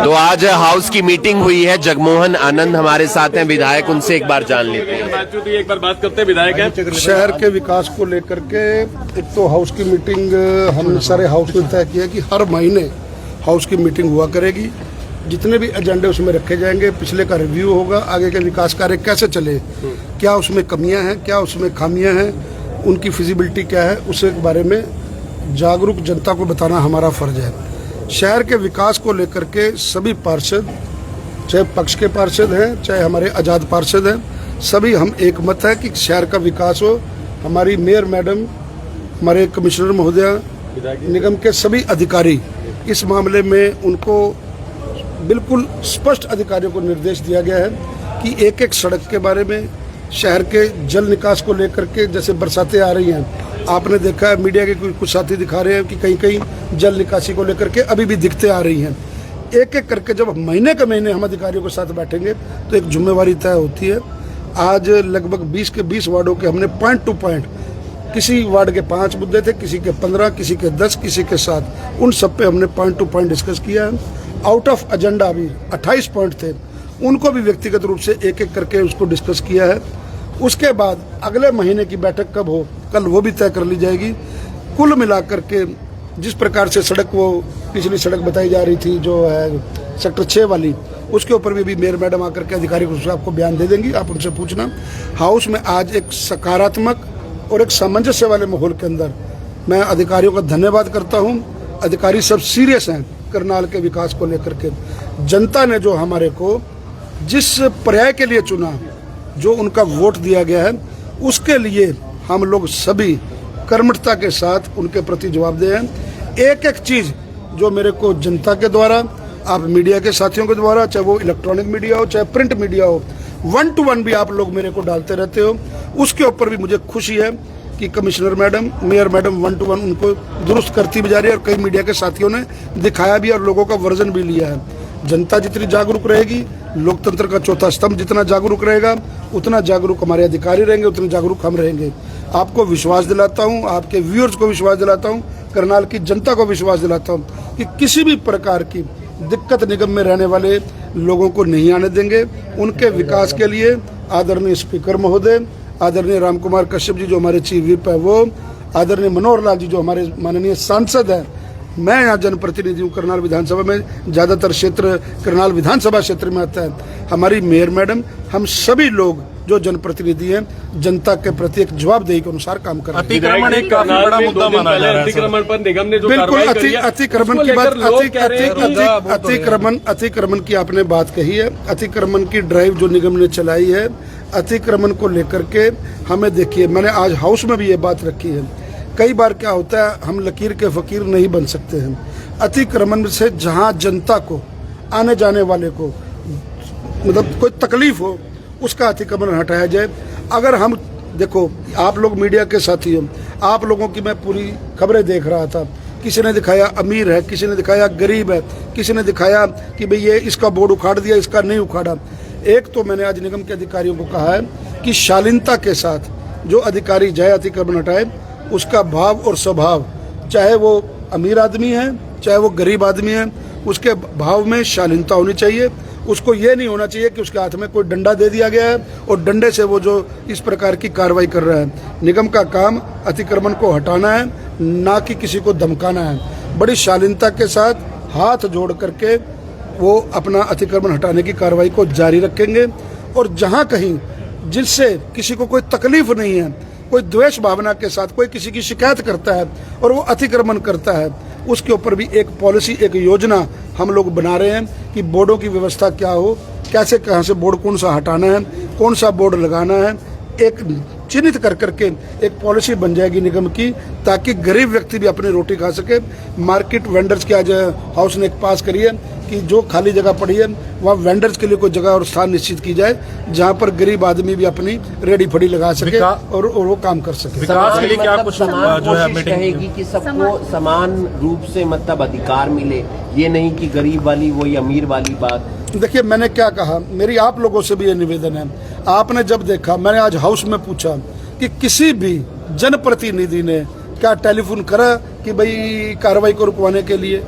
तो आज हाउस की मीटिंग हुई है, जगमोहन आनंद हमारे साथ हैं विधायक, उनसे एक बार जान लेते हैं। एक बार बात करते हैं विधायक है। शहर के विकास को लेकर के एक तो हाउस की मीटिंग हमने सारे हाउस में तय किया कि हर महीने हाउस की मीटिंग हुआ करेगी। जितने भी एजेंडे उसमें रखे जाएंगे, पिछले का रिव्यू होगा, आगे के विकास कार्य कैसे चले, क्या उसमें कमियां हैं, क्या उसमें खामियां हैं, उनकी फिजिबिलिटी क्या है, उसके बारे में जागरूक जनता को बताना हमारा फर्ज है। शहर के विकास को लेकर के सभी पार्षद, चाहे पक्ष के पार्षद हैं चाहे हमारे आजाद पार्षद हैं, सभी हम एक मत है कि शहर का विकास हो। हमारी मेयर मैडम, हमारे कमिश्नर महोदय, निगम के सभी अधिकारी, इस मामले में उनको बिल्कुल स्पष्ट अधिकारियों को निर्देश दिया गया है कि एक एक सड़क के बारे में, शहर के जल निकास को लेकर के, जैसे बरसातें आ रही हैं, आपने देखा है मीडिया के कुछ साथी दिखा रहे हैं कि कहीं कहीं जल निकासी को लेकर के अभी भी दिक्कतें आ रही हैं। एक एक करके जब महीने के महीने हम अधिकारियों के साथ बैठेंगे तो एक जिम्मेवारी तय होती है। आज लगभग 20 के 20 वार्डों के हमने पॉइंट टू पॉइंट, किसी वार्ड के 5 मुद्दे थे, किसी के 15, किसी के 10, किसी के 7, उन सब पे हमने पॉइंट टू पॉइंट डिस्कस किया है। आउट ऑफ एजेंडा भी 28 पॉइंट थे, उनको भी व्यक्तिगत रूप से एक एक करके उसको डिस्कस किया है। उसके बाद अगले महीने की बैठक कब हो, कल वो भी तय कर ली जाएगी। कुल मिलाकर के जिस प्रकार से सड़क, वो पिछली सड़क बताई जा रही थी जो है सेक्टर 6 वाली, उसके ऊपर भी मेयर मैडम आकर के अधिकारी को आपको बयान दे देंगी, आप उनसे पूछना। हाउस में आज एक सकारात्मक और एक सामंजस्य वाले माहौल के अंदर मैं अधिकारियों का धन्यवाद करता हूँ। अधिकारी सब सीरियस हैं करनाल के विकास को लेकर के। जनता ने जो हमारे को जिस पर्याय के लिए चुना, जो उनका वोट दिया गया है, उसके लिए हम लोग सभी कर्मठता के साथ उनके प्रति जवाबदेह हैं। एक एक चीज जो मेरे को जनता के द्वारा, आप मीडिया के साथियों के द्वारा, चाहे वो इलेक्ट्रॉनिक मीडिया हो चाहे प्रिंट मीडिया हो, 1 to 1 भी आप लोग मेरे को डालते रहते हो, उसके ऊपर भी मुझे खुशी है कि commissioner madam, mayor madam 1 to 1 उनको दुरुस्त करती भी जा रही है और कई मीडिया के साथियों ने दिखाया भी और लोगों का वर्जन भी लिया है। जनता जितनी जागरूक रहेगी, लोकतंत्र का चौथा स्तंभ जितना जागरूक रहेगा, उतना जागरूक हमारे अधिकारी रहेंगे, उतने जागरूक हम रहेंगे। आपको विश्वास दिलाता हूँ, आपके व्यूअर्स को विश्वास दिलाता हूँ, करनाल की जनता को विश्वास दिलाता हूँ कि किसी भी प्रकार की दिक्कत निगम में रहने वाले लोगों को नहीं आने देंगे। उनके विकास के लिए आदरणीय स्पीकर महोदय, आदरणीय राम कुमार कश्यप जी जो हमारे चीफ व्हिप है वो, आदरणीय मनोहर लाल जी जो हमारे माननीय सांसद हैं, मैं यहाँ जनप्रतिनिधि हूँ करनाल विधानसभा में, ज़्यादातर क्षेत्र करनाल विधानसभा क्षेत्र में आता है, हमारी मेयर मैडम, हम सभी लोग जो जनप्रतिनिधि हैं, जनता के प्रति एक जवाबदेही के अनुसार काम कर रहे हैं। अतिक्रमण एक काफी बड़ा मुद्दा माना जा रहा है। अतिक्रमण पर निगम ने जो बिल्कुल अतिक्रमण की बात, अतिक्रमण की आपने बात कही है। अतिक्रमण की ड्राइव जो निगम ने चलाई है, अतिक्रमण को लेकर के हमें, देखिए मैंने आज हाउस में भी ये बात रखी है, कई बार क्या होता है हम लकीर के फकीर नहीं बन सकते हैं। अतिक्रमण से जहां जनता को, आने जाने वाले को मतलब कोई तकलीफ हो, उसका अतिक्रमण हटाया जाए। अगर हम देखो, आप लोग मीडिया के साथी हो, आप लोगों की मैं पूरी खबरें देख रहा था, किसी ने दिखाया अमीर है, किसी ने दिखाया गरीब है, किसी ने दिखाया कि भाई ये इसका बोर्ड उखाड़ दिया, इसका नहीं उखाड़ा। एक तो मैंने आज निगम के अधिकारियों को कहा है कि शालीनता के साथ जो अधिकारी जाए अतिक्रमण हटाए, उसका भाव और स्वभाव, चाहे वो अमीर आदमी है चाहे वो गरीब आदमी है, उसके भाव में शालीनता होनी चाहिए। उसको ये नहीं होना चाहिए कि उसके हाथ में कोई डंडा दे दिया गया है और डंडे से वो जो इस प्रकार की कार्रवाई कर रहा है। निगम का काम अतिक्रमण को हटाना है, ना कि किसी को धमकाना है। बड़ी शालीनता के साथ हाथ जोड़ करके वो अपना अतिक्रमण हटाने की कार्रवाई को जारी रखेंगे। और जहाँ कहीं जिससे किसी को कोई तकलीफ नहीं है, कोई द्वेष भावना के साथ कोई किसी की शिकायत करता है और वो अतिक्रमण करता है, उसके ऊपर भी एक पॉलिसी, एक योजना हम लोग बना रहे हैं कि बोर्डों की व्यवस्था क्या हो, कैसे कहाँ से बोर्ड कौन सा हटाना है, कौन सा बोर्ड लगाना है, एक चिन्हित कर करके एक पॉलिसी बन जाएगी निगम की, ताकि गरीब व्यक्ति भी अपनी रोटी खा सके। मार्केट वेंडर्स की आज हाउस ने एक पास करी है कि जो खाली जगह पड़ी है वहाँ वेंडर्स के लिए कोई जगह और स्थान निश्चित की जाए, जहाँ पर गरीब आदमी भी अपनी रेडी फड़ी लगा सके और वो काम कर सके। विकास के लिए क्या कुछ जो है मीटिंग रहेगी कि सबको समान रूप से मतलब अधिकार मिले, ये नहीं कि गरीब वाली वही अमीर वाली बात। देखिए मैंने क्या कहा, मेरी आप लोगों से भी ये निवेदन है, आपने जब देखा, मैंने आज हाउस में पूछा कि किसी भी जनप्रतिनिधि ने क्या टेलीफोन करा कि भाई कार्रवाई को रुकवाने के लिए,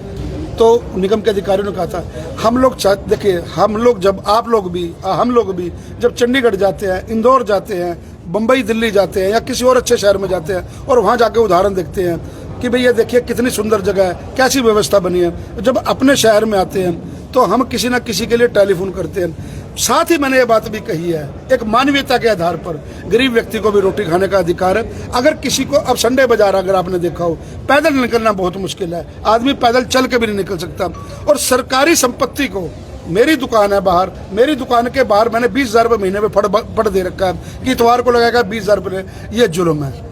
तो निगम के अधिकारियों ने कहा था हम लोग देखिए, हम लोग जब आप लोग भी हम लोग भी जब चंडीगढ़ जाते हैं, इंदौर जाते हैं, बम्बई दिल्ली जाते हैं या किसी और अच्छे शहर में जाते हैं और वहाँ जाके उदाहरण देखते हैं कि भाई ये देखिए कितनी सुंदर जगह है, कैसी व्यवस्था बनी है। जब अपने शहर में आते हैं तो हम किसी न किसी के लिए टेलीफोन करते हैं। साथ ही मैंने ये बात भी कही है, एक मानवीयता के आधार पर गरीब व्यक्ति को भी रोटी खाने का अधिकार है। अगर किसी को, अब संडे बाजार अगर आपने देखा हो, पैदल निकलना बहुत मुश्किल है, आदमी पैदल चल के भी नहीं निकल सकता। और सरकारी संपत्ति को, मेरी दुकान है बाहर, मेरी दुकान के बाहर मैंने 20,000 रुपये महीने में फड़ दे रखा है कि इतवार को लगाएगा 20,000 रुपये, ये जुल्म है।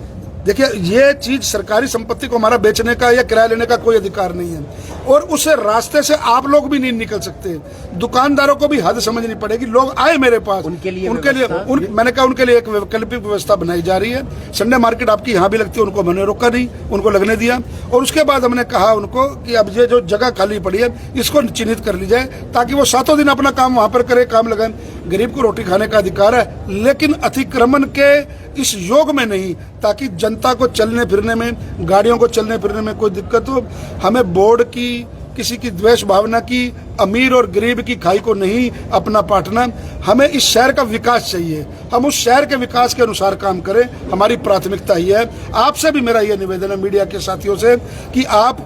देखिए, ये चीज सरकारी संपत्ति को हमारा बेचने का या किराया लेने का कोई अधिकार नहीं है। और उस रास्ते से आप लोग भी नहीं निकल सकते। दुकानदारों को भी हद समझनी पड़ेगी। लोग आए मेरे पास, उनके लिए मैंने कहा उनके लिए एक वैकल्पिक व्यवस्था बनाई जा रही है। संडे मार्केट आपकी यहाँ भी लगती है, उनको मैंने रोका नहीं, उनको लगने दिया। और उसके बाद हमने कहा उनको कि अब ये जो जगह खाली पड़ी है इसको चिन्हित कर ली जाए ताकि वो 7 दिन अपना काम वहां पर करे, काम लगाए। गरीब को रोटी खाने का अधिकार है, लेकिन अतिक्रमण के इस योग में नहीं, ताकि जनता को चलने फिरने में, गाड़ियों को चलने फिरने में कोई दिक्कत हो। हमें बोर्ड की, किसी की द्वेष भावना की, अमीर और गरीब की खाई को नहीं अपना पाटना। हमें इस शहर का विकास चाहिए, हम उस शहर के विकास के अनुसार काम करें, हमारी प्राथमिकता ही है। आपसे भी मेरा यह निवेदन है, मीडिया के साथियों से, कि आप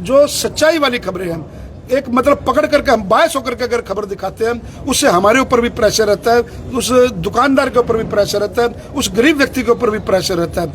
जो सच्चाई वाली खबरें हैं, एक मतलब पकड़ करके हम बायस होकर के अगर खबर दिखाते हैं, उससे हमारे ऊपर भी प्रेशर रहता है, उस दुकानदार के ऊपर भी प्रेशर रहता है, उस गरीब व्यक्ति के ऊपर भी प्रेशर रहता है।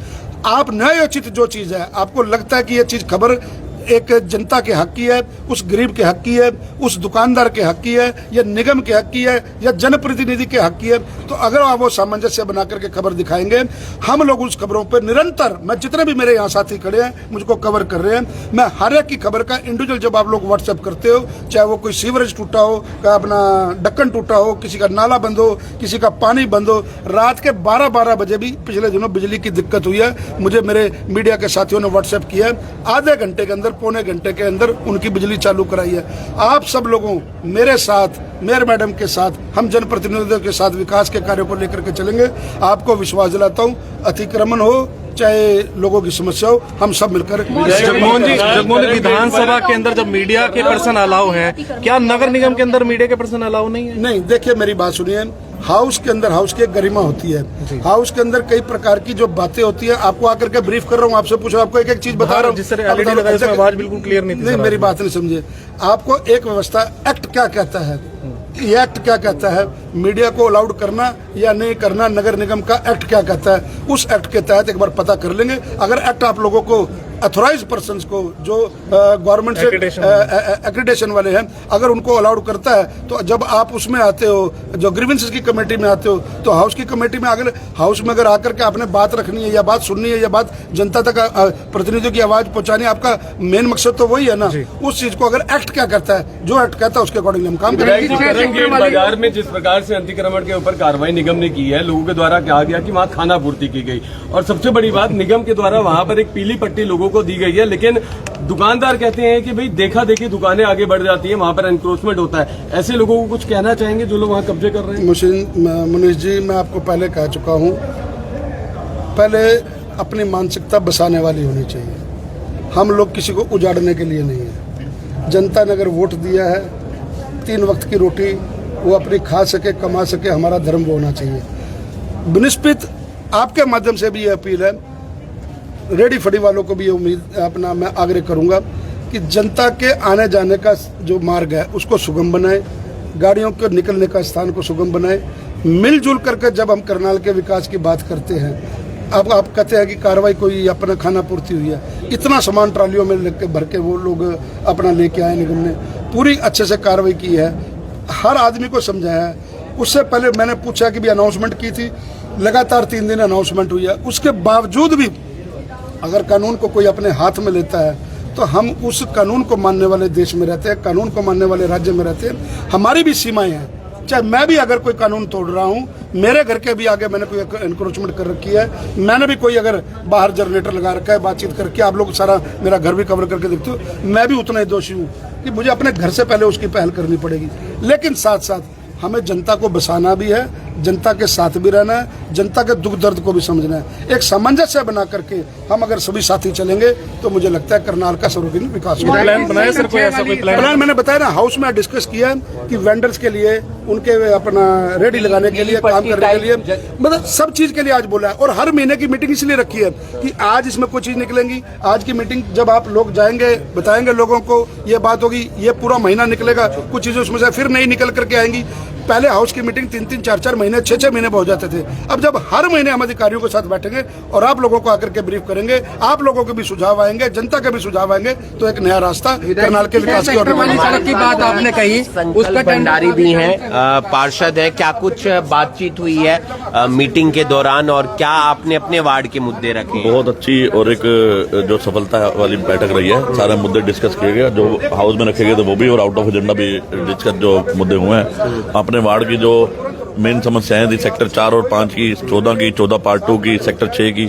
आप न्यायोचित जो चीज है, आपको लगता है कि ये चीज खबर एक जनता के हक की है, उस गरीब के हक की है, उस दुकानदार के हक की है, या निगम के हक की है, या जनप्रतिनिधि के हक की है, तो अगर आप वो सामंजस्य बना करके खबर दिखाएंगे, हम लोग उस खबरों पर निरंतर, मैं जितने भी मेरे यहाँ साथी खड़े हैं मुझको कवर कर रहे हैं, मैं हर एक की खबर का इंडिविजुअल, जब आप लोग व्हाट्सएप करते हो, चाहे वो कोई सीवरेज टूटा हो, अपना ढक्कन टूटा हो, किसी का नाला बंद हो, किसी का पानी बंद हो, रात के 12-12 बजे भी पिछले दिनों बिजली की दिक्कत हुई है, मुझे मेरे मीडिया के साथियों ने व्हाट्सएप किया, आधे घंटे के अंदर, पौने घंटे के अंदर उनकी बिजली चालू कराई है। आप सब लोगों मेरे साथ, मेयर मैडम के साथ, हम जनप्रतिनिधियों के साथ विकास के कार्यों को लेकर के चलेंगे। आपको विश्वास दिलाता हूँ, अतिक्रमण हो चाहे लोगों की समस्या हो, हम सब मिलकर। जगमोहन जी, विधानसभा के अंदर जब मीडिया के पर्सन अलाउ है, क्या नगर निगम के अंदर मीडिया के पर्सन अलाउ नहीं है? नहीं, देखिए मेरी बात सुनिए, हाउस के अंदर, हाउस की एक गरिमा होती है, हाउस के अंदर कई प्रकार की जो बातें होती है, आपको आकर के ब्रीफ कर रहा हूँ, आपसे पूछ रहा हूँ, आपको एक एक चीज बता रहा हूँ। जिस तरह एलईडी लगाई उसमें आवाज बिल्कुल क्लियर नहीं थी। नहीं, मेरी बात नहीं समझे। आपको एक व्यवस्था, एक्ट क्या कहता है, ये एक्ट क्या कहता है, मीडिया को अलाउड करना या नहीं करना, नगर निगम का एक्ट क्या कहता है, उस एक्ट के तहत एक बार पता कर लेंगे। अगर एक्ट आप लोगों को अथोराइज पर्सन्स को, जो गवर्नमेंट से एक्रेडिटेशन वाले हैं, अगर उनको अलाउड करता है, तो जब आप उसमें आते हो, जो ग्रीवेंसेस की कमेटी में आते हो, तो हाउस की कमेटी में अगर हाउस में अगर आकर के आपने बात रखनी है या बात सुननी है या बात जनता तक प्रतिनिधियों की आवाज पहुंचानी है, आपका मेन मकसद तो वही है ना। उस चीज को अगर एक्ट क्या कहता है, जो एक्ट कहता है उसके अकॉर्डिंग हम काम करेंगे। बाजार में जिस प्रकार से अतिक्रमण के ऊपर कार्रवाई निगम ने की है, लोगों के द्वारा कहा गया कि वहाँ खाना पूर्ति की गई, और सबसे बड़ी बात, निगम के द्वारा वहाँ पर एक पीली पट्टी लोगों को दी गई है, लेकिन दुकानदार कहते हैं कि भाई देखा देखी दुकानें आगे बढ़ जाती है, वहां पर एनक्रोचमेंट होता है। ऐसे लोगों को कुछ कहना चाहेंगे जो लोग वहां कब्जे कर रहे हैं? मुनीष जी, मैं आपको पहले कह चुका हूं, पहले अपनी मानसिकता बसाने वाली होनी चाहिए। हम लोग किसी को उजाड़ने के लिए नहीं है। जनता ने अगर वोट दिया है, 3 वक्त की रोटी वो अपनी खा सके, कमा सके, हमारा धर्म वो होना चाहिए। बनिस्पत आपके माध्यम से भी ये अपील है, रेडी फड़ी वालों को भी ये उम्मीद अपना मैं आग्रह करूंगा कि जनता के आने जाने का जो मार्ग है उसको सुगम बनाए, गाड़ियों के निकलने का स्थान को सुगम बनाए। मिलजुल करके जब हम करनाल के विकास की बात करते हैं, अब आप कहते हैं कि कार्रवाई कोई अपना खाना पूर्ति हुई है, इतना सामान ट्रालियों में लेके भर के वो लोग अपना लेके आए, निगम ने पूरी अच्छे से कार्रवाई की है, हर आदमी को समझाया है। उससे पहले मैंने पूछा कि भी अनाउंसमेंट की थी, लगातार 3 दिन अनाउंसमेंट हुई है, उसके बावजूद भी अगर कानून को कोई अपने हाथ में लेता है तो हम उस कानून को मानने वाले देश में रहते हैं, कानून को मानने वाले राज्य में रहते हैं। हमारी भी सीमाएं हैं, चाहे मैं भी अगर कोई कानून तोड़ रहा हूं, मेरे घर के भी आगे मैंने कोई एनक्रोचमेंट कर रखी है, मैंने भी कोई अगर बाहर जनरेटर लगा रखा है, बातचीत करके आप लोग सारा मेरा घर भी कवर करके देखते हो, मैं भी उतना ही दोषी हूँ कि मुझे अपने घर से पहले उसकी पहल करनी पड़ेगी। लेकिन साथ साथ हमें जनता को बसाना भी है, जनता के साथ भी रहना है, जनता के दुख दर्द को भी समझना है। एक सामंजस्य बना करके हम अगर सभी साथी चलेंगे तो मुझे लगता है करनाल का सर्वांगीण विकास होगा। प्लान बनाया सर, कोई ऐसा कोई प्लान मैंने बताया ना, हाउस में डिस्कस किया कि वेंडर्स के लिए, उनके अपना रेडी लगाने के लिए, काम करने के लिए, मतलब सब चीज के लिए आज बोला है। और हर महीने की मीटिंग इसलिए रखी है कि आज इसमें कुछ चीज निकलेंगी। आज की मीटिंग जब आप लोग जाएंगे, बताएंगे लोगों को, ये बात होगी, ये पूरा महीना निकलेगा, कुछ चीजें उसमें से फिर नहीं निकल करके आएंगी। पहले हाउस की मीटिंग 3-3, 4-4 महीने, 6-6 महीने हो जाते थे। अब जब हर महीने हम अधिकारियों के साथ बैठेंगे और आप लोगों को आकर के ब्रीफ करेंगे, आप लोगों के भी सुझाव आएंगे, जनता के भी सुझाव आएंगे, तो एक नया रास्ता करनाल के विकास की ओर सड़क की बात आपने कही, उसका भंडारी भी हैं, पार्षद है, क्या कुछ बातचीत हुई है मीटिंग के दौरान और क्या आपने अपने वार्ड के मुद्दे रखे? बहुत अच्छी और एक जो सफलता वाली बैठक रही है। सारे मुद्दे डिस्कस किए गए, जो हाउस में रखे गए थे वो भी, और आउट ऑफ एजेंडा भी डिस्कस जो मुद्दे हुए हैं। अपने वार्ड की जो मेन समस्याएं थी, सेक्टर 4 और 5 की, 14 पार्ट 2 की, सेक्टर 6 की,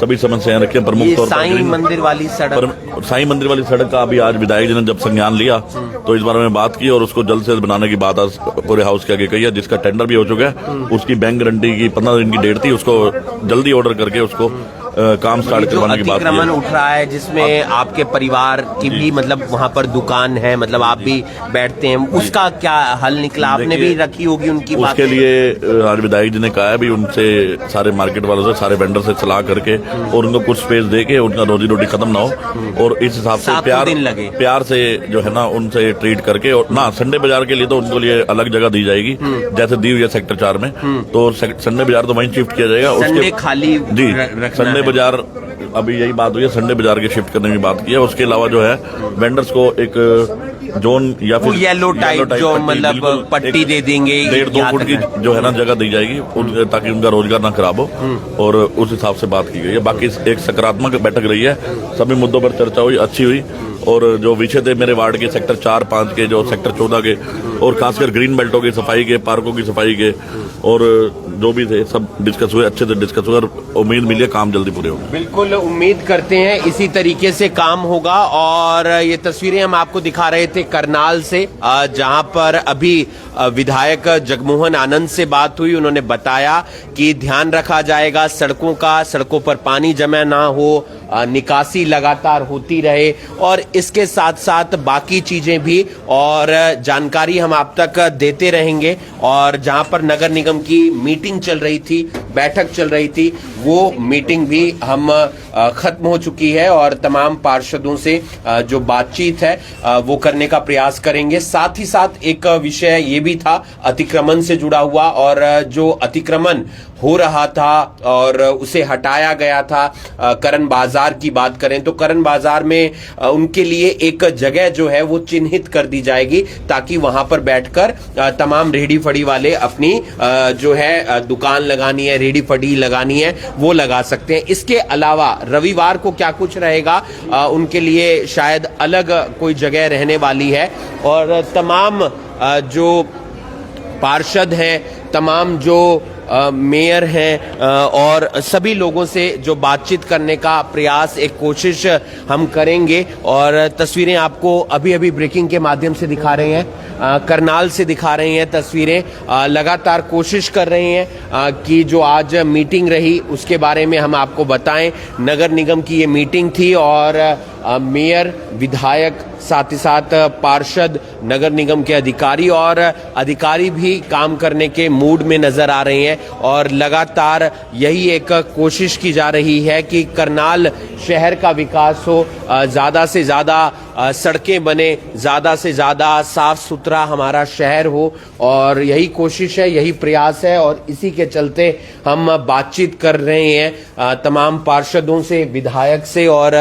सभी समस्याएं रखी हैं। प्रमुख तौर पर साईं मंदिर वाली सड़क, साईं मंदिर वाली सड़क का अभी आज विधायक जी ने जब संज्ञान लिया तो इस बारे में बात की और उसको जल्द से जल्द बनाने की बात आज पूरे हाउस के आगे कही है, जिसका टेंडर भी हो चुका है। उसकी बैंक गारंटी की 15 दिन की डेट थी, उसको जल्दी ऑर्डर करके उसको काम स्टार्ट करवाने की बात अतिक्रमण उठ रहा है जिसमें आपके परिवार की भी, मतलब वहाँ पर दुकान है, मतलब आप भी बैठते हैं, उसका क्या हल निकला? आपने भी रखी होगी उनकी बात। उसके लिए आज विधायक जी ने कहा है भी उनसे, सारे मार्केट वालों से, सारे वेंडर से सलाह करके और उनको कुछ स्पेस दे के उनका रोजी रोटी खत्म ना हो, और इस हिसाब से प्यार से जो है ना उनसे ट्रीट करके, और ना संडे बाजार के लिए तो उनको लिए अलग जगह दी जाएगी, जैसे दी हुई है सेक्टर 4 में, तो संडे बाजार तो वहीं शिफ्ट किया जाएगा। उसके खाली जी, संडे बाजार अभी यही बात हुई है, संडे बाजार के शिफ्ट करने की बात की है। उसके अलावा जो है वेंडर्स को एक जोन या फिर येलो टाइप जो मतलब पट्टी दे देंगे, 1.5-2 फुट की जो है ना जगह दी जाएगी, ताकि उनका रोजगार ना खराब हो, और उस हिसाब से बात की गई है। बाकी एक सकारात्मक बैठक रही है, सभी मुद्दों पर चर्चा हुई, अच्छी हुई। और जो विषय थे मेरे वार्ड के, सेक्टर 4, 5 के, जो सेक्टर 14 के, और खासकर ग्रीन बेल्टों की सफाई के, पार्कों की सफाई के, और जो भी थे सब डिस्कस हुए, अच्छे से डिस्कस हुए, और उम्मीद मिली है काम जल्दी पूरे होंगे। बिल्कुल उम्मीद करते हैं इसी तरीके से काम होगा। और ये तस्वीरें हम आपको दिखा रहे थे करनाल से, जहां पर अभी विधायक जगमोहन आनंद से बात हुई। उन्होंने बताया कि ध्यान रखा जाएगा सड़कों का, सड़कों पर पानी जमा ना हो, निकासी लगातार होती रहे, और इसके साथ साथ बाकी चीजें भी, और जानकारी हम आप तक देते रहेंगे। और जहां पर नगर निगम की मीटिंग चल रही थी, बैठक चल रही थी, वो मीटिंग भी हम खत्म हो चुकी है, और तमाम पार्षदों से जो बातचीत है वो करने का प्रयास करेंगे। साथ ही साथ एक विषय ये भी था अतिक्रमण से जुड़ा हुआ, और जो अतिक्रमण हो रहा था और उसे हटाया गया था, करण बाजार की बात करें तो करण बाजार में उनके लिए एक जगह जो है वो चिन्हित कर दी जाएगी, ताकि वहां पर बैठकर तमाम रेहड़ी फड़ी वाले अपनी जो है दुकान लगानी है, रेहड़ी फड़ी लगानी है, वो लगा सकते हैं। इसके अलावा रविवार को क्या कुछ रहेगा, उनके लिए शायद अलग कोई जगह रहने वाली है, और तमाम जो पार्षद हैं, तमाम जो मेयर हैं, और सभी लोगों से जो बातचीत करने का प्रयास, एक कोशिश हम करेंगे। और तस्वीरें आपको अभी अभी ब्रेकिंग के माध्यम से दिखा रहे हैं, करनाल से दिखा रहे हैं तस्वीरें। लगातार कोशिश कर रहे हैं कि जो आज मीटिंग रही उसके बारे में हम आपको बताएं। नगर निगम की ये मीटिंग थी, और मेयर, विधायक, साथ ही साथ पार्षद, नगर निगम के अधिकारी, और अधिकारी भी काम करने के मूड में नजर आ रहे हैं। और लगातार यही एक कोशिश की जा रही है कि करनाल शहर का विकास हो, ज्यादा से ज्यादा सड़कें बने, ज्यादा से ज्यादा साफ सुथरा हमारा शहर हो, और यही कोशिश है, यही प्रयास है। और इसी के चलते हम बातचीत कर रहे हैं तमाम पार्षदों से, विधायक से, और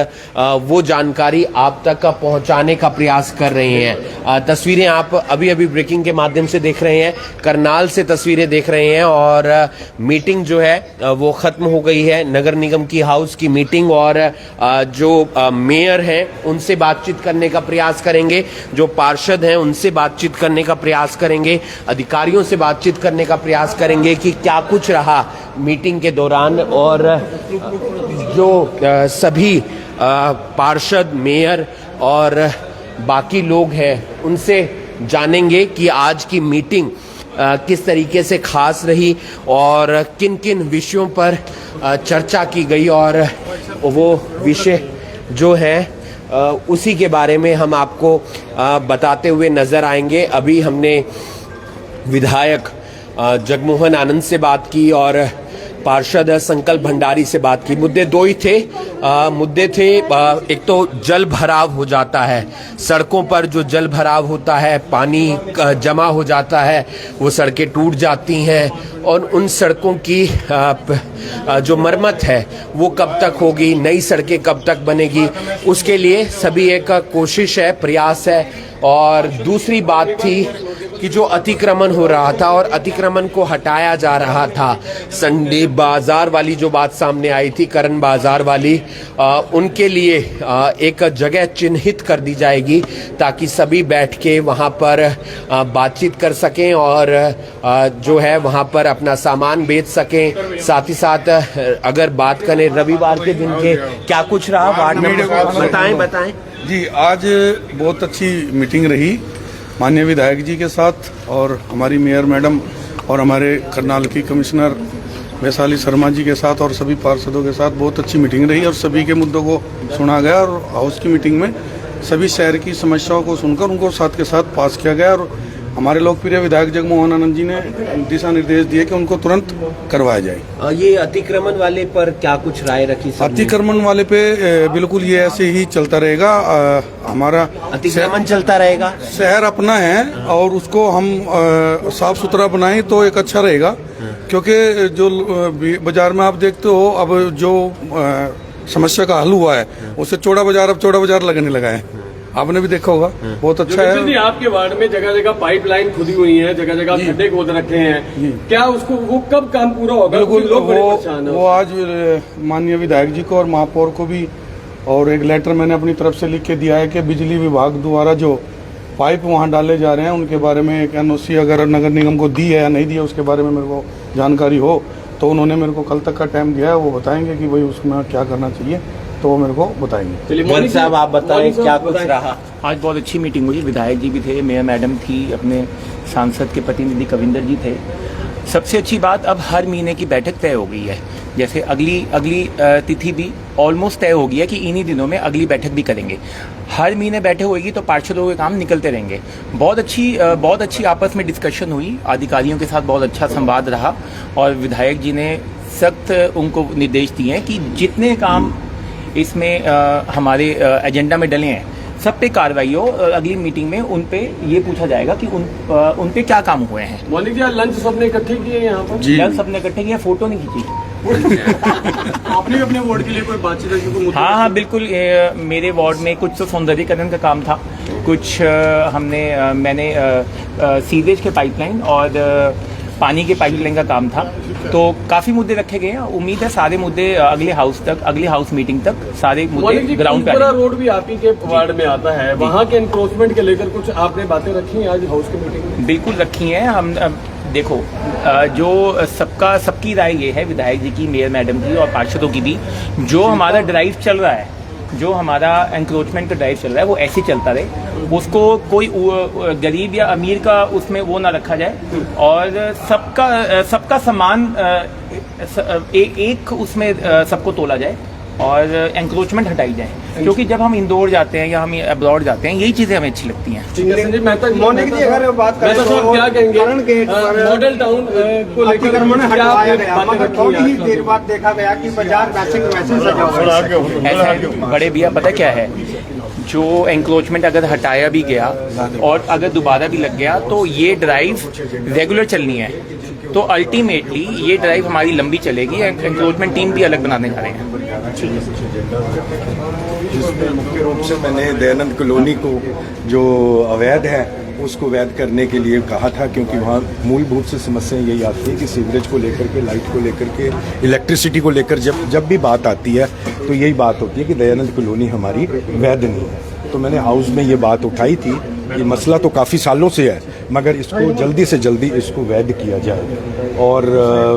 वो जानकारी आप तक पहुंचाने का प्रयास कर रहे हैं। तस्वीरें आप अभी अभी ब्रेकिंग के माध्यम से देख रहे हैं, करनाल से तस्वीरें देख रहे हैं। और मीटिंग जो है वो खत्म हो गई है, नगर निगम की हाउस की मीटिंग, और जो मेयर हैं उनसे बातचीत करने का प्रयास करेंगे, जो पार्षद हैं उनसे बातचीत करने का प्रयास करेंगे, अधिकारियों से बातचीत करने का प्रयास करेंगे कि क्या कुछ रहा मीटिंग के दौरान। और जो सभी पार्षद, मेयर और बाकी लोग हैं उनसे जानेंगे कि आज की मीटिंग किस तरीके से खास रही और किन किन विषयों पर चर्चा की गई, और वो विषय जो है उसी के बारे में हम आपको बताते हुए नजर आएंगे। अभी हमने विधायक जगमोहन आनंद से बात की और पार्षद संकल्प भंडारी से बात की। मुद्दे दो ही थे। मुद्दे थे, एक तो जल भराव हो जाता है, सड़कों पर जो जल भराव होता है, पानी जमा हो जाता है, वो सड़कें टूट जाती हैं, और उन सड़कों की जो मरम्मत है वो कब तक होगी, नई सड़कें कब तक बनेगी, उसके लिए सभी एक कोशिश है, प्रयास है। और दूसरी बात थी कि जो अतिक्रमण हो रहा था और अतिक्रमण को हटाया जा रहा था, संडे बाजार वाली जो बात सामने आई थी, करण बाजार वाली, उनके लिए एक जगह चिन्हित कर दी जाएगी ताकि सभी बैठ के वहां पर बातचीत कर सकें और जो है वहां पर अपना सामान बेच सकें। साथ ही साथ अगर बात करें रविवार के दिन के क्या कुछ रहा वार्ड में, बताएं। जी, आज बहुत अच्छी मीटिंग रही माननीय विधायक जी के साथ और हमारी मेयर मैडम और हमारे करनाल की कमिश्नर वैशाली शर्मा जी के साथ और सभी पार्षदों के साथ बहुत अच्छी मीटिंग रही और सभी के मुद्दों को सुना गया और हाउस की मीटिंग में सभी शहर की समस्याओं को सुनकर उनको साथ के साथ पास किया गया और हमारे लोकप्रिय विधायक जगमोहन आनंद जी ने दिशा निर्देश दिए कि उनको तुरंत करवाया जाए। ये अतिक्रमण वाले पर क्या कुछ राय रखी? अतिक्रमण वाले पे बिल्कुल ये ऐसे ही चलता रहेगा। हमारा अतिक्रमण चलता रहेगा, शहर अपना है और उसको हम साफ सुथरा बनाएं तो एक अच्छा रहेगा, क्योंकि जो बाजार में आप देखते हो अब जो समस्या का हल हुआ है उससे चौड़ा बाजार लगने लगा है, आपने भी देखा होगा, बहुत अच्छा है। जी, आपके वार्ड में जगह जगह पाइपलाइन खुदी हुई है, जगह जगह खड्डे खोद रखे हैं, क्या उसको वो कब काम पूरा होगा? बिल्कुल, वो आज माननीय विधायक जी को और महापौर को भी और एक लेटर मैंने अपनी तरफ से लिख के दिया है कि बिजली विभाग द्वारा जो पाइप वहाँ डाले जा रहे हैं उनके बारे में एक NOC अगर नगर निगम को दी है या नहीं दी है उसके बारे में मेरे को जानकारी हो तो उन्होंने मेरे को कल तक का टाइम दिया है, वो बताएंगे कि भाई उसमें क्या करना चाहिए तो वो मेरे को बताएंगे। मोहन साहब आप बताएं क्या कुछ रहा? आज बहुत अच्छी मीटिंग हुई, विधायक जी भी थे, मेयर मैडम थी, अपने सांसद के प्रतिनिधि कविंदर जी थे। सबसे अच्छी बात, अब हर महीने की बैठक तय हो गई है। जैसे अगली तिथि भी ऑलमोस्ट तय हो गई है कि इन्हीं दिनों में अगली बैठक भी करेंगे। हर महीने बैठक होगी तो पार्षदों के काम निकलते रहेंगे। बहुत अच्छी आपस में डिस्कशन हुई, अधिकारियों के साथ बहुत अच्छा संवाद रहा और विधायक जी ने सख्त उनको निर्देश दिए हैं कि जितने काम इसमें हमारे एजेंडा में डले हैं सब पे कार्रवाई हो। अगली मीटिंग में उन पे ये पूछा जाएगा कि उन पे क्या काम हुए हैं। मौलिक जी, लंच सबने इकट्ठे किए यहाँ पर? लंच सबने इकट्ठे किए, फोटो नहीं खींची। आपने भी अपने वार्ड के लिए कोई बातचीत रखी? हाँ, बिल्कुल। मेरे वार्ड में कुछ तो सौंदर्यीकरण का काम था, कुछ मैंने सीवेज के पाइपलाइन और पानी के पाइपलाइन का काम था, तो काफी मुद्दे रखे गए हैं। उम्मीद है सारे मुद्दे अगले हाउस मीटिंग तक सारे मुद्दे ग्राउंड पे। पूरा रोड भी आप ही के वार्ड में आता है, वहाँ के एनक्रोचमेंट के लेकर कुछ आपने बातें रखी हैं आज हाउस की मीटिंग में? बिल्कुल रखी हैं। हम देखो, जो सबकी राय ये है, विधायक जी की, मेयर मैडम की और पार्षदों की भी, जो हमारा ड्राइव चल रहा है, जो हमारा एंक्रोचमेंट का ड्राइव चल रहा है वो ऐसे चलता रहे, उसको कोई गरीब या अमीर का उसमें वो ना रखा जाए और सबका सम्मान एक उसमें सबको तोला जाए और एंक्रोचमेंट हटाई जाए, क्योंकि जब हम इंदौर जाते हैं या हम अब्रॉड जाते हैं यही चीजें हमें अच्छी लगती हैं। मौलिक जी, अगर बात करें तो क्या कहेंगे मॉडल टाउन को लेकर थोड़ी ही देर बाद देखा गया कि बाजार ऐसा है बड़े भैया, पता क्या है, जो एंक्रोचमेंट अगर हटाया भी गया और अगर दोबारा भी लग गया तो ये ड्राइव रेगुलर चलनी है, तो अल्टीमेटली ये ड्राइव हमारी लंबी चलेगी। एंक्रोचमेंट टीम भी अलग बनाने जा रहे हैं। जिसमें मुख्य रूप से मैंने दयानंद कॉलोनी को जो अवैध है उसको वैध करने के लिए कहा था, क्योंकि वहाँ मूलभूत से समस्याएं यही आती है कि सीवरेज को लेकर के, लाइट को लेकर के, इलेक्ट्रिसिटी को लेकर जब भी बात आती है तो यही बात होती है कि दयानंद कॉलोनी हमारी वैध नहीं है। तो मैंने हाउस में ये बात उठाई थी कि मसला तो काफ़ी सालों से है, मगर इसको जल्दी से जल्दी इसको वैध किया जाए। और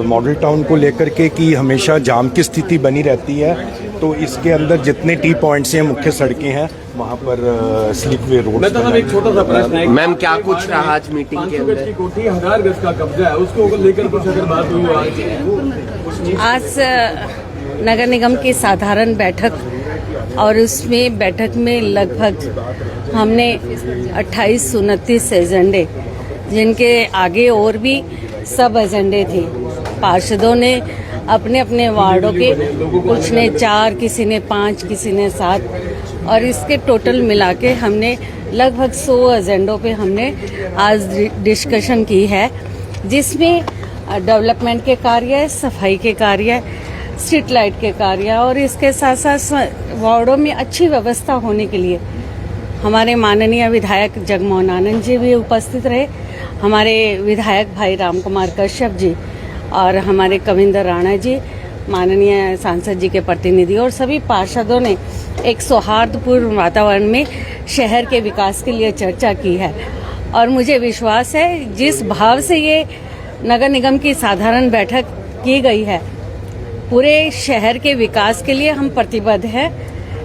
मॉडल टाउन को लेकर के कि हमेशा जाम की स्थिति बनी रहती है, तो इसके अंदर जितने टी पॉइंट्स हैं, मुख्य सड़कें हैं, वहाँ पर स्लीपवे रोड। मैं तो एक छोटा सा प्रश्न है, मैम, क्या कुछ रहा आज मीटिंग के 500 गज अंदर? की कोठी 1000 गज का कब्जा है, उसको लेकर कुछ अगर बात हुई हो आज नगर निगम की साधारण बैठक, और उसमें बैठक में लगभग हमने 28-29 एजेंडे, जिनके आगे और भी सब एजेंडे थे, पार्षदों ने अपने अपने वार्डों के, कुछ ने 4, किसी ने 5, किसी ने 7, और इसके टोटल मिला के हमने लगभग 100 एजेंडों पे हमने आज डिस्कशन की है, जिसमें डेवलपमेंट के कार्य, सफाई के कार्य, स्ट्रीट लाइट के कार्य, और इसके साथ साथ वार्डों में अच्छी व्यवस्था होने के लिए हमारे माननीय विधायक जगमोहन आनंद जी भी उपस्थित रहे, हमारे विधायक भाई राम कुमार कश्यप जी और हमारे कविंदर राणा जी, माननीय सांसद जी के प्रतिनिधि, और सभी पार्षदों ने एक सौहार्दपूर्ण वातावरण में शहर के विकास के लिए चर्चा की है। और मुझे विश्वास है जिस भाव से ये नगर निगम की साधारण बैठक की गई है, पूरे शहर के विकास के लिए हम प्रतिबद्ध हैं।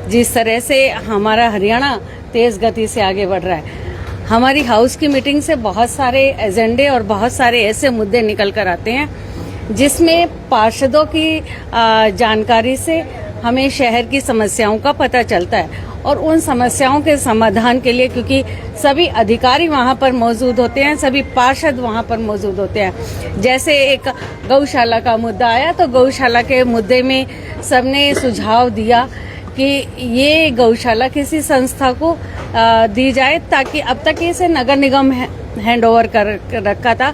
जिस तरह से हमारा हरियाणा तेज गति से आगे बढ़ रहा है, हमारी हाउस की मीटिंग से बहुत सारे एजेंडे और बहुत सारे ऐसे मुद्दे निकल कर आते हैं जिसमें पार्षदों की जानकारी से हमें शहर की समस्याओं का पता चलता है, और उन समस्याओं के समाधान के लिए, क्योंकि सभी अधिकारी वहां पर मौजूद होते हैं, सभी पार्षद वहां पर मौजूद होते हैं। जैसे एक गौशाला का मुद्दा आया तो गौशाला के मुद्दे में सबने सुझाव दिया कि ये गौशाला किसी संस्था को दी जाए, ताकि अब तक इसे नगर निगम हैंड ओवर कर रखा था,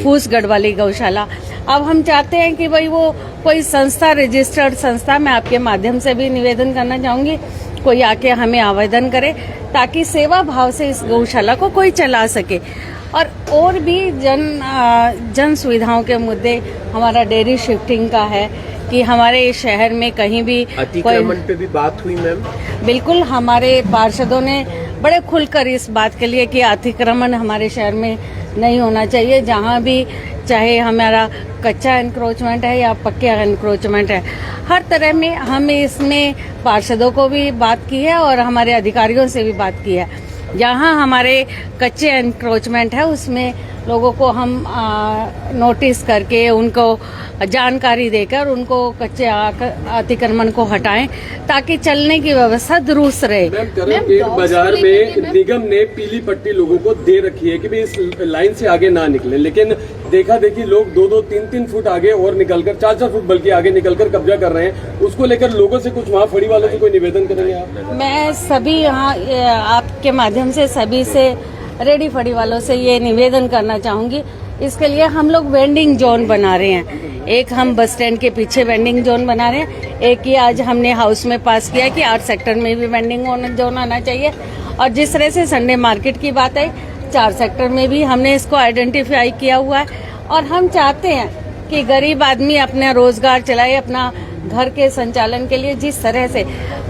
फूसगढ़ वाली गौशाला। अब हम चाहते हैं कि भाई वो कोई संस्था, रजिस्टर्ड संस्था, मैं आपके माध्यम से भी निवेदन करना चाहूंगी, कोई आके हमें आवेदन करे ताकि सेवा भाव से इस गौशाला को कोई चला सके। और भी जन सुविधाओं के मुद्दे, हमारा डेयरी शिफ्टिंग का है कि हमारे शहर में कहीं भी अतिक्रमण पे भी बात हुई मैम? बिल्कुल, हमारे पार्षदों ने बड़े खुलकर इस बात के लिए कि अतिक्रमण हमारे शहर में नहीं होना चाहिए, जहां भी चाहे हमारा कच्चा एनक्रोचमेंट है या पक्का एनक्रोचमेंट है, हर तरह में हम इसमें पार्षदों को भी बात की है और हमारे अधिकारियों से भी बात की है। जहां हमारे कच्चे एनक्रोचमेंट है उसमें लोगों को हम नोटिस करके उनको जानकारी देकर उनको कच्चे अतिक्रमण को हटाएं ताकि चलने की व्यवस्था दुरुस्त रहे। मैम, करमगेट बाजार में निगम ने पीली पट्टी लोगों को दे रखी है कि भाई इस लाइन से आगे ना निकले, लेकिन देखा देखी लोग 2-2, 3-3 फुट आगे और निकलकर 4-4 फुट बल्कि आगे निकलकर कब्जा कर रहे हैं। उसको लेकर लोगों से कुछ वहाँ फड़ी वालों से कोई निवेदन करेंगे आप? मैं सभी यहाँ आपके माध्यम से सभी से रेडी फड़ी वालों से ये निवेदन करना चाहूंगी, इसके लिए हम लोग वेंडिंग जोन बना रहे हैं। एक हम बस स्टैंड के पीछे वेंडिंग जोन बना रहे हैं, एक ही आज हमने हाउस में पास किया कि 8 सेक्टर में भी वेंडिंग जोन आना चाहिए। और जिस तरह से संडे मार्केट की बात है, 4 सेक्टर में भी हमने इसको आइडेंटिफाई किया हुआ है। और हम चाहते हैं कि गरीब आदमी अपना रोजगार चलाए, अपना घर के संचालन के लिए जिस तरह से,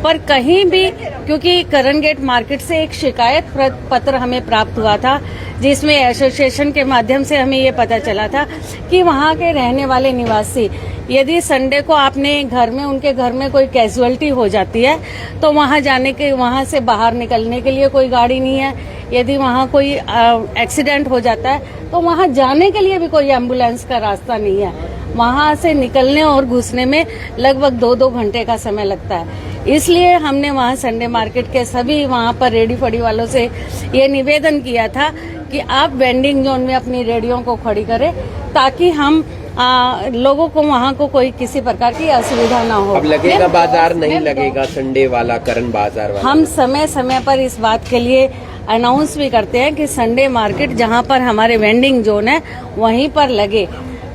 पर कहीं भी, क्योंकि करनगेट मार्केट से एक शिकायत पत्र हमें प्राप्त हुआ था जिसमें एसोसिएशन के माध्यम से हमें ये पता चला था कि वहाँ के रहने वाले निवासी, यदि संडे को आपने घर में, उनके घर में कोई कैजुअलिटी हो जाती है तो वहाँ जाने के, वहाँ से बाहर निकलने के लिए कोई गाड़ी नहीं है। यदि वहाँ कोई एक्सीडेंट हो जाता है तो वहाँ जाने के लिए भी कोई एम्बुलेंस का रास्ता नहीं है। वहाँ से निकलने और घुसने में लगभग 2-2 घंटे का समय लगता है। इसलिए हमने वहाँ संडे मार्केट के सभी वहाँ पर रेडी फड़ी वालों से ये निवेदन किया था कि आप वेंडिंग जोन में अपनी रेडियों को खड़ी करें ताकि हम लोगों को वहाँ को कोई किसी प्रकार की असुविधा ना हो। अब लगेगा बाजार, नहीं लगेगा संडे वाला, करण बाजार वाला? हम समय समय पर इस बात के लिए अनाउंस भी करते हैं कि संडे मार्केट जहाँ पर हमारे वेंडिंग जोन है वहीं पर लगे,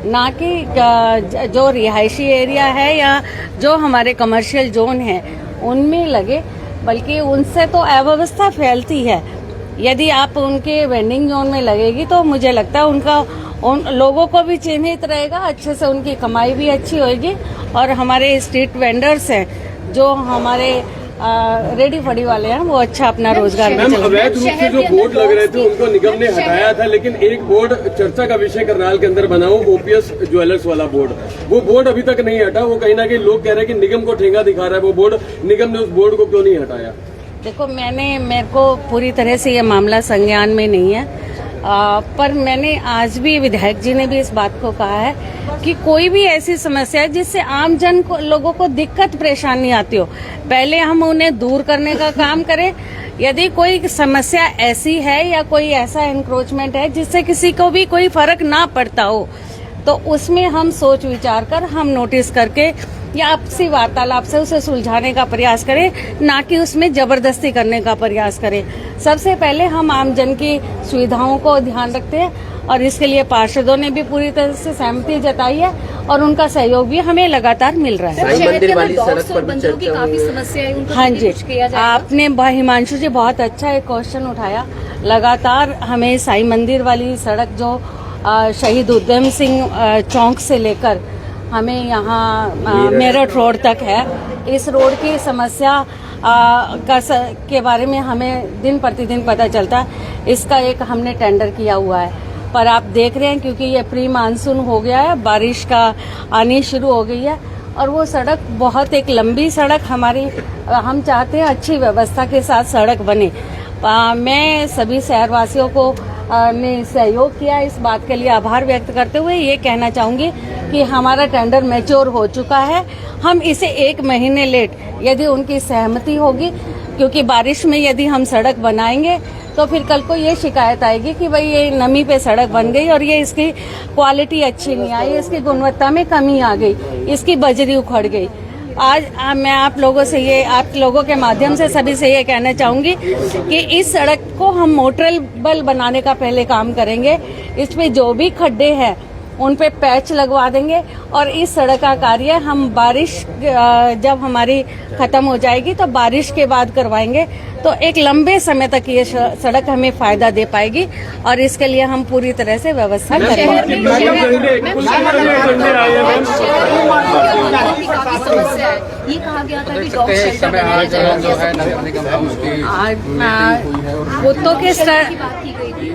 ना कि जो रिहायशी एरिया है या जो हमारे कमर्शियल जोन है उनमें लगे, बल्कि उनसे तो अव्यवस्था फैलती है। यदि आप उनके वेंडिंग जोन में लगेगी तो मुझे लगता है उन लोगों को भी चिन्हित रहेगा, अच्छे से उनकी कमाई भी अच्छी होगी। और हमारे स्ट्रीट वेंडर्स हैं जो हमारे रेडी फड़ी वाले हैं, वो अच्छा अपना रोजगार मैम, अवैध रूप से जो बोर्ड लग रहे थे उनको निगम ने हटाया था, लेकिन एक बोर्ड चर्चा का विषय करनाल के अंदर बना हो, ओपीएस ज्वेलर्स वाला बोर्ड, वो बोर्ड अभी तक नहीं हटा। वो कहीं ना कहीं लोग कह रहे हैं कि निगम को ठेंगा दिखा रहा है वो बोर्ड, निगम ने उस बोर्ड को क्यों नहीं हटाया? देखो, मेरे को पूरी तरह से ये मामला संज्ञान में नहीं है, पर मैंने आज भी विधायक जी ने भी इस बात को कहा है कि कोई भी ऐसी समस्या है जिससे आम जन को, लोगों को दिक्कत परेशानी आती हो, पहले हम उन्हें दूर करने का काम करें। यदि कोई समस्या ऐसी है या कोई ऐसा एनक्रोचमेंट है जिससे किसी को भी कोई फर्क ना पड़ता हो, तो उसमें हम सोच विचार कर, हम नोटिस करके या आपसी वार्तालाप से उसे सुलझाने का प्रयास करें, ना कि उसमें जबरदस्ती करने का प्रयास करें। सबसे पहले हम आमजन की सुविधाओं को ध्यान रखते हैं और इसके लिए पार्षदों ने भी पूरी तरह से सहमति जताई है और उनका सहयोग भी हमें लगातार मिल रहा है। साईं मंदिर वाली सड़क पर भी की काफी समस्या है, उनको हाँ जी, कुछ किया जाएगा? आपने हिमांशु जी बहुत अच्छा एक क्वेश्चन उठाया। लगातार हमें साईं मंदिर वाली सड़क जो शहीद उधम सिंह चौक से लेकर हमें यहाँ मेरठ रोड तक है, इस रोड की समस्या के बारे में हमें दिन प्रतिदिन पता चलता है। इसका एक हमने टेंडर किया हुआ है, पर आप देख रहे हैं क्योंकि ये प्री मानसून हो गया है, बारिश का आनी शुरू हो गई है और वो सड़क बहुत एक लंबी सड़क हमारी, हम चाहते हैं अच्छी व्यवस्था के साथ सड़क बने। मैं सभी शहरवासियों को ने सहयोग किया, इस बात के लिए आभार व्यक्त करते हुए ये कहना चाहूंगी कि हमारा टेंडर मैच्योर हो चुका है। हम इसे 1 महीने लेट, यदि उनकी सहमति होगी, क्योंकि बारिश में यदि हम सड़क बनाएंगे तो फिर कल को ये शिकायत आएगी कि भाई ये नमी पे सड़क बन गई और ये इसकी क्वालिटी अच्छी नहीं आई, इसकी गुणवत्ता में कमी आ गई, इसकी बजरी उखड़ गई। आज मैं आप लोगों के माध्यम से सभी से ये कहना चाहूंगी कि इस सड़क को हम मोटरेबल बनाने का पहले काम करेंगे। इस पे जो भी खड्डे हैं उन पे पैच लगवा देंगे और इस सड़क का कार्य हम बारिश जब हमारी खत्म हो जाएगी तो बारिश के बाद करवाएंगे, तो एक लंबे समय तक ये सड़क हमें फायदा दे पाएगी और इसके लिए हम पूरी तरह से व्यवस्था करेंगे। ये कहा गया था कि डॉग शेल्टर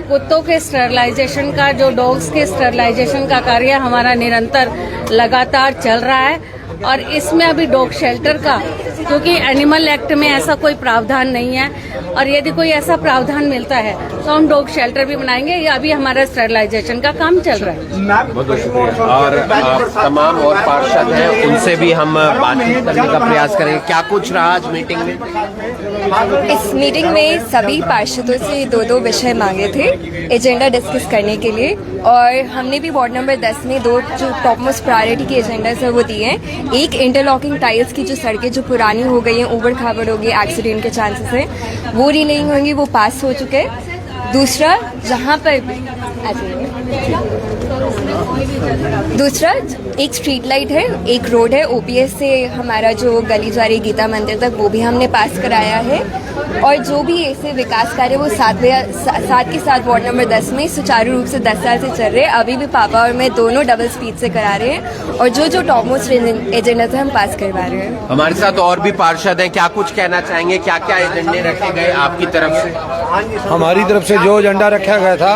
कुत्तों के स्टरलाइजेशन का, जो डॉग्स के स्टरलाइजेशन का कार्य हमारा निरंतर लगातार चल रहा है और इसमें अभी डॉग शेल्टर का, क्योंकि एनिमल एक्ट में ऐसा कोई प्रावधान नहीं है और यदि कोई ऐसा प्रावधान मिलता है तो हम डॉग शेल्टर भी बनाएंगे। ये अभी हमारा स्टरलाइजेशन का काम चल रहा है। बहुत शुक्रिया। और तमाम और पार्षद हैं, उनसे भी हम बातचीत करने का प्रयास करेंगे। क्या कुछ रहा आज मीटिंग में? इस मीटिंग में सभी पार्षदों से 2 विषय मांगे थे एजेंडा डिस्कस करने के लिए और हमने भी वार्ड नंबर 10 में 2 जो टॉप मोस्ट प्रायोरिटी के एजेंडाज है वो दिए हैं। एक, इंटरलॉकिंग टाइल्स की जो सड़कें जो पुरानी हो गई हैं, ऊबड़ खाबड़ हो गई, एक्सीडेंट के चांसेस हैं, वो रीलेइंग होंगी, वो पास हो चुके हैं। दूसरा, जहाँ पर दूसरा एक स्ट्रीट लाइट है, एक रोड है ओपीएस से हमारा जो गली जा रही गीता मंदिर तक, वो भी हमने पास कराया है और जो भी ऐसे विकास कार्य वो साथ के साथ वार्ड नंबर 10 में सुचारू रूप से 10 साल से चल रहे हैं। अभी भी पापा और मैं दोनों डबल स्पीड से करा रहे हैं और जो टॉप मोस्ट एजेंडा था हम पास करवा रहे हैं। हमारे साथ और भी पार्षद हैं, क्या कुछ कहना चाहेंगे? क्या क्या एजेंडे रखे गए आपकी तरफ से? हमारी तरफ से जो एजेंडा रखा गया था,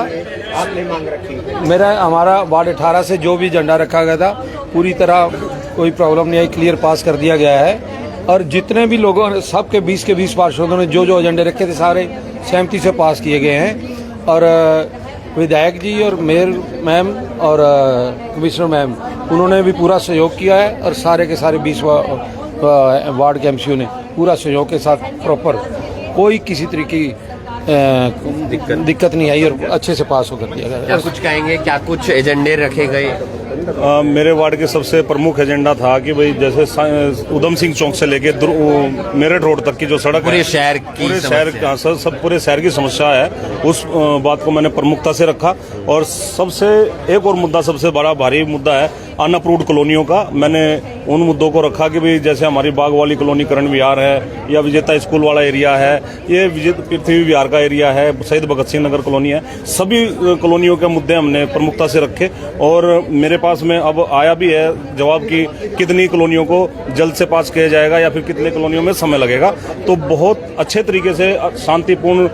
हमारा वार्ड 18 से जो भी एजेंडा रखा गया था पूरी तरह कोई प्रॉब्लम नहीं आई, क्लियर पास कर दिया गया है और जितने भी लोगों ने, सबके 20 के 20 पार्षदों ने जो एजेंडे रखे थे सारे सहमति से पास किए गए हैं और विधायक जी और मेयर मैम और कमिश्नर मैम, उन्होंने भी पूरा सहयोग किया है और सारे के सारे 20 वार्ड के एमसीओ ने पूरा सहयोग के साथ प्रॉपर कोई किसी तरीके की दिक्कत नहीं आई और अच्छे से पास होकर दिया गया। क्या कुछ कहेंगे? क्या कुछ एजेंडे रखे गए? मेरे वार्ड के सबसे प्रमुख एजेंडा था कि भाई जैसे उधम सिंह चौक से लेके मेरठ रोड तक की जो सड़क पूरे शहर का सब पूरे शहर की समस्या है, उस बात को मैंने प्रमुखता से रखा और सबसे एक और मुद्दा, सबसे बड़ा भारी मुद्दा है अनअप्रूव्ड कॉलोनियों का। मैंने उन मुद्दों को रखा कि भाई जैसे हमारी बाग वाली कॉलोनी करण विहार है या विजेता स्कूल वाला एरिया है, ये पृथ्वी विहार का एरिया है, शहीद भगत सिंह नगर कॉलोनी है, सभी कॉलोनियों के मुद्दे हमने प्रमुखता से रखे और मेरे पास में अब आया भी है जवाब कि कितनी कॉलोनियों को जल्द से पास किया जाएगा या फिर कितने कॉलोनियों में समय लगेगा। तो बहुत अच्छे तरीके से शांतिपूर्ण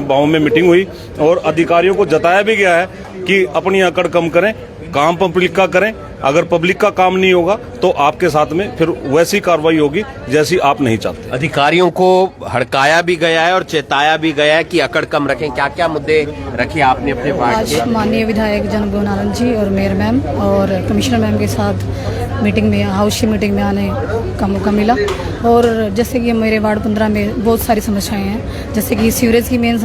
भाव में मीटिंग हुई और अधिकारियों को जताया भी गया है कि अपनी अकड़ कम करें, काम पब्लिक का करें, अगर पब्लिक का काम नहीं होगा तो आपके साथ में फिर वैसी कार्रवाई होगी जैसी आप नहीं चाहते। अधिकारियों को हड़काया भी गया है और चेताया भी गया है कि अकड़ कम रखें। क्या क्या मुद्दे रखे आपने अपने वार्ड आज के? माननीय विधायक जगमोहन आनंद जी और मेयर मैम और कमिश्नर मैम के साथ मीटिंग में, हाउस की मीटिंग में आने का मौका मिला। और जैसे कि मेरे वार्ड 15 में बहुत सारी समस्याएं हैं, जैसे कि सीवरेज की मेन